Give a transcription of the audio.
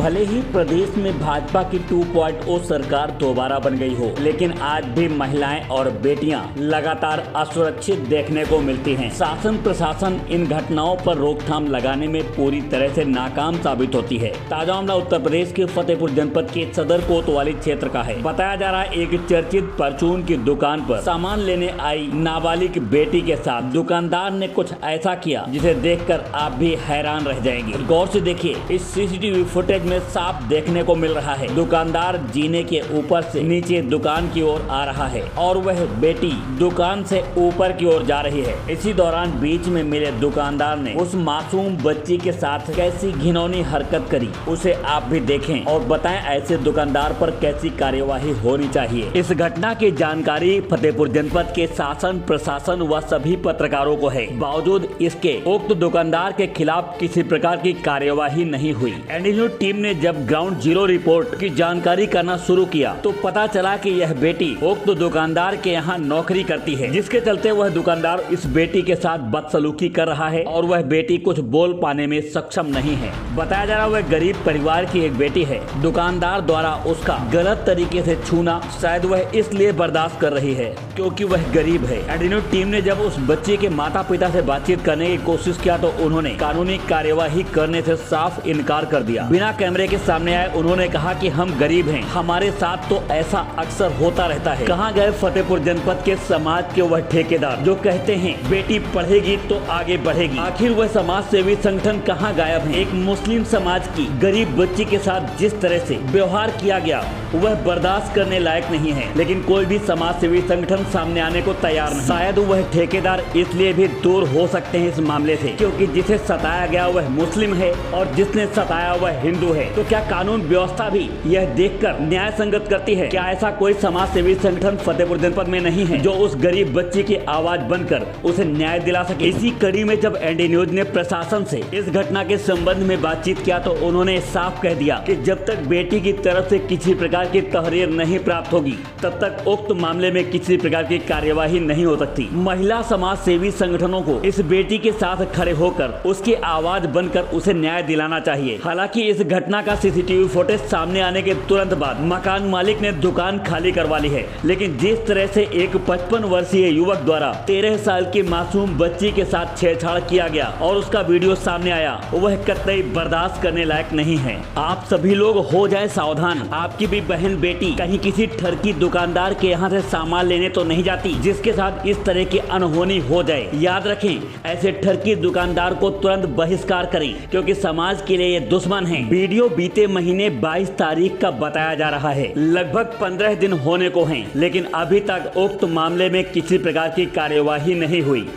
भले ही प्रदेश में भाजपा की 2.0 सरकार दोबारा बन गई हो, लेकिन आज भी महिलाएं और बेटियां लगातार असुरक्षित देखने को मिलती हैं। शासन प्रशासन इन घटनाओं पर रोकथाम लगाने में पूरी तरह से नाकाम साबित होती है। ताजा मामला उत्तर प्रदेश के फतेहपुर जनपद के सदर कोतवाली क्षेत्र का है। बताया जा रहा है, एक चर्चित परचून की दुकान पर सामान लेने आई नाबालिग बेटी के साथ दुकानदार ने कुछ ऐसा किया जिसे देखकर आप भी हैरान रह जाएंगे। गौर से देखिए, इस सीसीटीवी फुटेज में साफ देखने को मिल रहा है दुकानदार जीने के ऊपर से नीचे दुकान की ओर आ रहा है और वह बेटी दुकान से ऊपर की ओर जा रही है। इसी दौरान बीच में मिले दुकानदार ने उस मासूम बच्ची के साथ कैसी घिनौनी हरकत करी, उसे आप भी देखें और बताएं ऐसे दुकानदार पर कैसी कार्यवाही होनी चाहिए। इस घटना की जानकारी फतेहपुर जनपद के शासन प्रशासन व सभी पत्रकारों को है। बावजूद इसके उक्त दुकानदार के खिलाफ किसी प्रकार की कार्यवाही नहीं हुई। एनडीन्यूज टीम ने जब ग्राउंड जीरो रिपोर्ट की जानकारी करना शुरू किया तो पता चला कि यह बेटी उक्त दुकानदार के यहाँ नौकरी करती है, जिसके चलते वह दुकानदार इस बेटी के साथ बदसलूकी कर रहा है और वह बेटी कुछ बोल पाने में सक्षम नहीं है। बताया जा रहा है, वह गरीब परिवार की एक बेटी है। दुकानदार द्वारा उसका गलत तरीके से छूना शायद वह इसलिए बर्दाश्त कर रही है क्योंकि वह गरीब है। एनडीन्यूज टीम ने जब उस बच्चे के माता पिता से बातचीत करने की कोशिश किया तो उन्होंने कानूनी कार्यवाही करने से साफ इनकार कर दिया। बिना कैमरे के सामने आए उन्होंने कहा कि हम गरीब हैं, हमारे साथ तो ऐसा अक्सर होता रहता है। कहाँ गए फतेहपुर जनपद के समाज के वह ठेकेदार जो कहते हैं बेटी पढ़ेगी तो आगे बढ़ेगी? आखिर वह समाज सेवी संगठन कहाँ गायब है? एक मुस्लिम समाज की गरीब बच्ची के साथ जिस तरह से व्यवहार किया गया वह बर्दाश्त करने लायक नहीं है, लेकिन कोई भी समाज सेवी संगठन सामने आने को तैयार नहीं। शायद वह ठेकेदार इसलिए भी दूर हो सकते हैं इस मामले से क्योंकि जिसे सताया गया वह मुस्लिम है और जिसने सताया वह हिंदू है। तो क्या कानून व्यवस्था भी यह देखकर न्याय संगत करती है? क्या ऐसा कोई समाज सेवी संगठन फतेहपुर जनपद में नहीं है जो उस गरीब बच्ची की आवाज बनकर उसे न्याय दिला सके? इसी कड़ी में जब एनडीन्यूज ने प्रशासन से इस घटना के संबंध में बातचीत किया तो उन्होंने साफ कह दिया कि जब तक बेटी की तरफ से किसी प्रकार की तहरीर नहीं प्राप्त होगी तब तक उक्त मामले में किसी प्रकार की कार्यवाही नहीं हो सकती। महिला समाज सेवी संगठनों को इस बेटी के साथ खड़े होकर उसकी आवाज बनकर उसे न्याय दिलाना चाहिए। हालांकि इस घटना का सीसीटीवी फुटेज सामने आने के तुरंत बाद मकान मालिक ने दुकान खाली करवा ली है, लेकिन जिस तरह से एक 55 वर्षीय युवक द्वारा 13 साल की मासूम बच्ची के साथ छेड़छाड़ किया गया और उसका वीडियो सामने आया वह कतई बर्दाश्त करने लायक नहीं है। आप सभी लोग हो जाए सावधान, आपकी भी बहन बेटी कहीं किसी ठरकी दुकानदार के यहाँ से सामान लेने तो नहीं जाती जिसके साथ इस तरह की अनहोनी हो जाए। याद रखें, ऐसे ठरकी दुकानदार को तुरंत बहिष्कार करें क्योंकि समाज के लिए ये दुश्मन है। वीडियो बीते महीने 22 तारीख का बताया जा रहा है। लगभग 15 दिन होने को हैं, लेकिन अभी तक उक्त मामले में किसी प्रकार की कार्यवाही नहीं हुई।